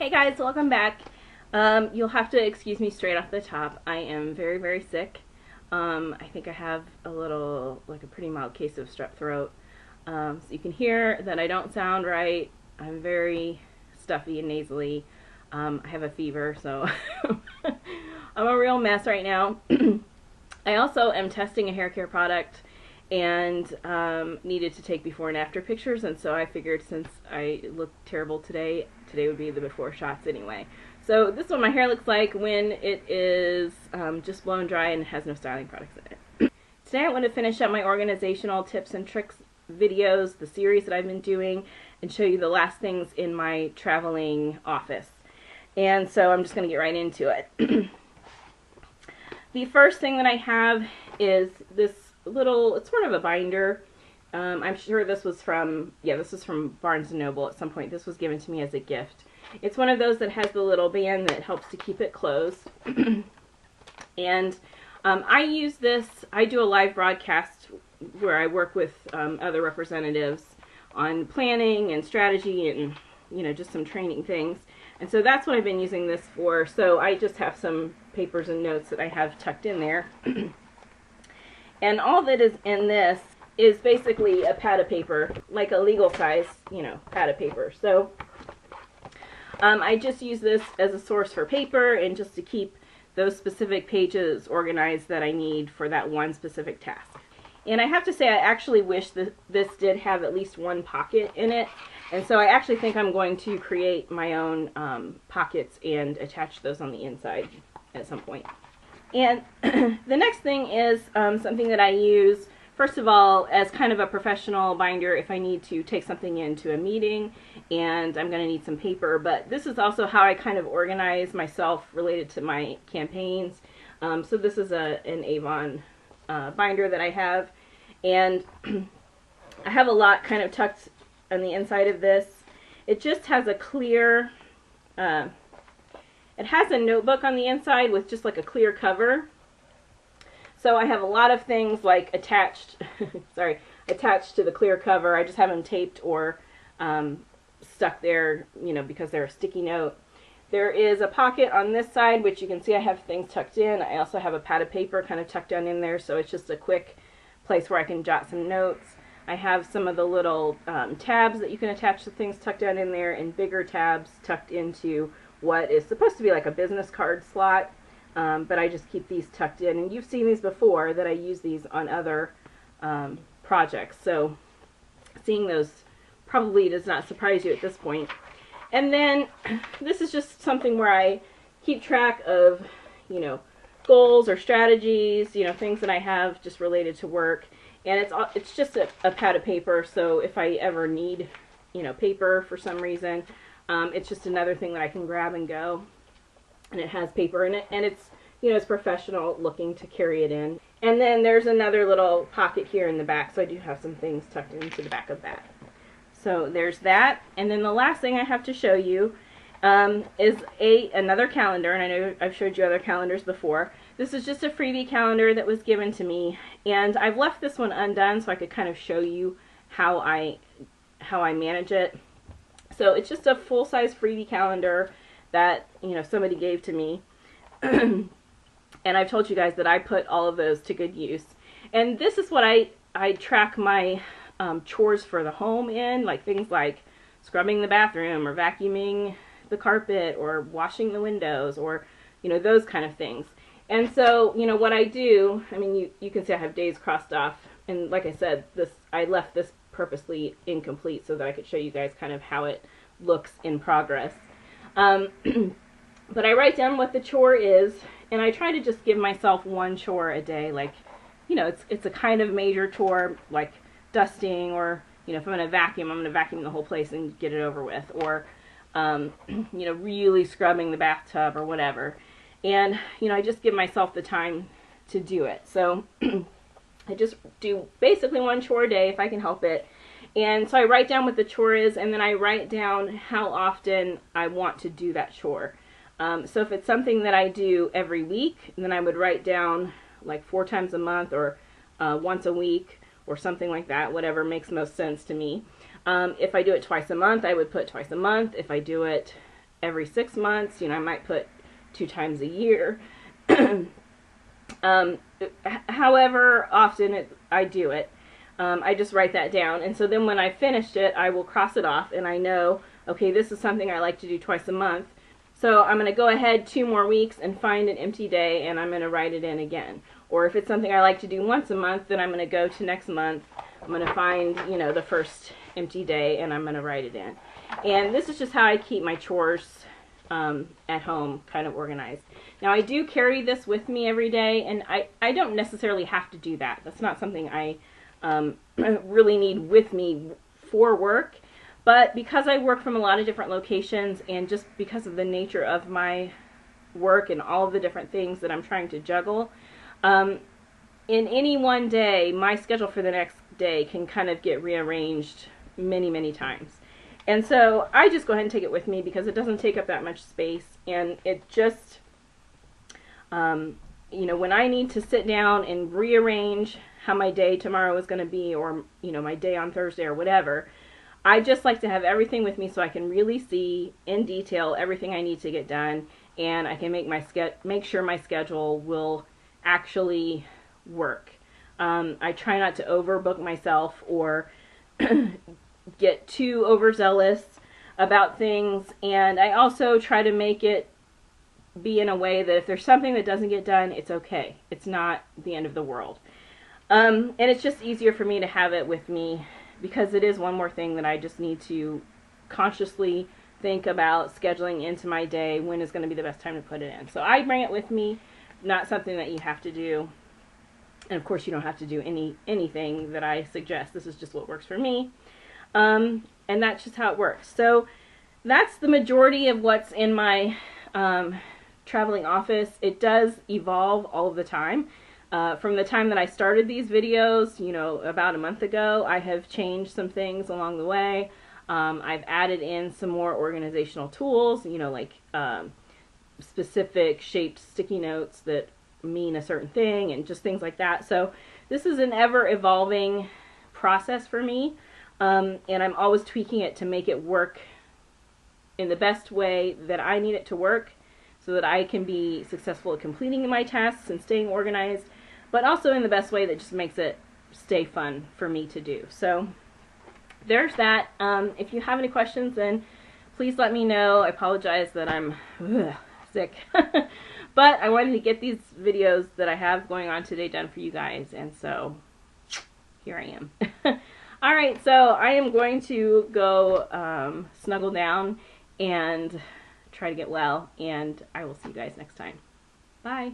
Hey guys, welcome back. You'll have to excuse me straight off the top. I am very, very sick. I think I have a pretty mild case of strep throat. So you can hear that I don't sound right. I'm very stuffy and nasally. I have a fever, so I'm a real mess right now. I also am testing a hair care product and needed to take before and after pictures, and so I figured since I look terrible today would be the before shots anyway. So this is what my hair looks like when it is just blown dry and has no styling products in it. Today I want to finish up my organizational tips and tricks videos, the series that I've been doing, and show you the last things in my traveling office. And so I'm just going to get right into it. The first thing that I have is this it's sort of a binder. I'm sure this was from Barnes & Noble at some point. This was given to me as a gift. It's one of those that has the little band that helps to keep it closed. And I use this, I do a live broadcast where I work with other representatives on planning and strategy and, just some training things. And so that's what I've been using this for. So I just have some papers and notes that I have tucked in there. And all that is in this is basically a pad of paper, like a legal size, pad of paper. So I just use this as a source for paper and just to keep those specific pages organized that I need for that one specific task. And I have to say, I actually wish that this did have at least one pocket in it. And so I actually think I'm going to create my own pockets and attach those on the inside at some point. And the next thing is something that I use, first of all, as kind of a professional binder if I need to take something into a meeting and I'm going to need some paper. But this is also how I kind of organize myself related to my campaigns. So this is an Avon binder that I have. And I have a lot kind of tucked on the inside of this. It just has a clear... It has a notebook on the inside with just like a clear cover. So I have a lot of things like attached to the clear cover. I just have them taped or stuck there, because they're a sticky note. There is a pocket on this side, which you can see I have things tucked in. I also have a pad of paper kind of tucked down in there, so it's just a quick place where I can jot some notes. I have some of the little tabs that you can attach to things tucked down in there, and bigger tabs tucked into what is supposed to be like a business card slot, but I just keep these tucked in. And you've seen these before, that I use these on other projects, so seeing those probably does not surprise you at this point. And then this is just something where I keep track of, goals or strategies, things that I have just related to work. And it's just a pad of paper, so if I ever need, paper for some reason, it's just another thing that I can grab and go. And it has paper in it, and it's, it's professional looking to carry it in. And then there's another little pocket here in the back, so I do have some things tucked into the back of that. So there's that. And then the last thing I have to show you is another calendar, and I know I've showed you other calendars before. This is just a freebie calendar that was given to me, and I've left this one undone so I could kind of show you how I manage it. So it's just a full-size freebie calendar that, somebody gave to me. And I've told you guys that I put all of those to good use. And this is what I track my chores for the home in, like things like scrubbing the bathroom or vacuuming the carpet or washing the windows or, those kind of things. And so, what I do, you can see I have days crossed off. And like I said, I left this purposely incomplete so that I could show you guys kind of how it looks in progress. But I write down what the chore is, and I try to just give myself one chore a day. Like, it's a kind of major chore, like dusting, or, if I'm going to vacuum the whole place and get it over with, or, really scrubbing the bathtub or whatever. And, I just give myself the time to do it. So I just do basically one chore a day if I can help it. And so I write down what the chore is, and then I write down how often I want to do that chore. So if it's something that I do every week, then I would write down like 4 times a month or once a week or something like that, whatever makes most sense to me. If I do it twice a month, I would put twice a month. If I do it every 6 months. I might put 2 times a year. However often I do it, I just write that down. And so then when I finished it, I will cross it off, and I know, okay, this is something I like to do twice a month. So I'm going to go ahead 2 more weeks and find an empty day, and I'm going to write it in again. Or if it's something I like to do once a month, then I'm going to go to next month. I'm going to find, the first empty day, and I'm going to write it in. And this is just how I keep my chores at home kind of organized. Now, I do carry this with me every day, and I don't necessarily have to do that. That's not something I really need with me for work. But because I work from a lot of different locations, and just because of the nature of my work and all of the different things that I'm trying to juggle, in any one day, my schedule for the next day can kind of get rearranged many, many times. And so I just go ahead and take it with me because it doesn't take up that much space, and it just, when I need to sit down and rearrange how my day tomorrow is going to be, or, my day on Thursday or whatever, I just like to have everything with me so I can really see in detail everything I need to get done, and I can make sure my schedule will actually work. I try not to overbook myself or get too overzealous about things, and I also try to make it be in a way that if there's something that doesn't get done, it's okay. It's not the end of the world. And it's just easier for me to have it with me, because it is one more thing that I just need to consciously think about scheduling into my day. When is going to be the best time to put it in? So I bring it with me, not something that you have to do. And of course you don't have to do anything that I suggest. This is just what works for me. And that's just how it works. So that's the majority of what's in my traveling office. It does evolve all of the time. From the time that I started these videos, about a month ago, I have changed some things along the way. I've added in some more organizational tools, like specific shaped sticky notes that mean a certain thing, and just things like that. So this is an ever-evolving process for me, and I'm always tweaking it to make it work in the best way that I need it to work, so that I can be successful at completing my tasks and staying organized, but also in the best way that just makes it stay fun for me to do. So there's that. If you have any questions, then please let me know. I apologize that I'm sick. But I wanted to get these videos that I have going on today done for you guys, and so here I am. Alright, so I am going to go snuggle down and try to get well, and I will see you guys next time. Bye.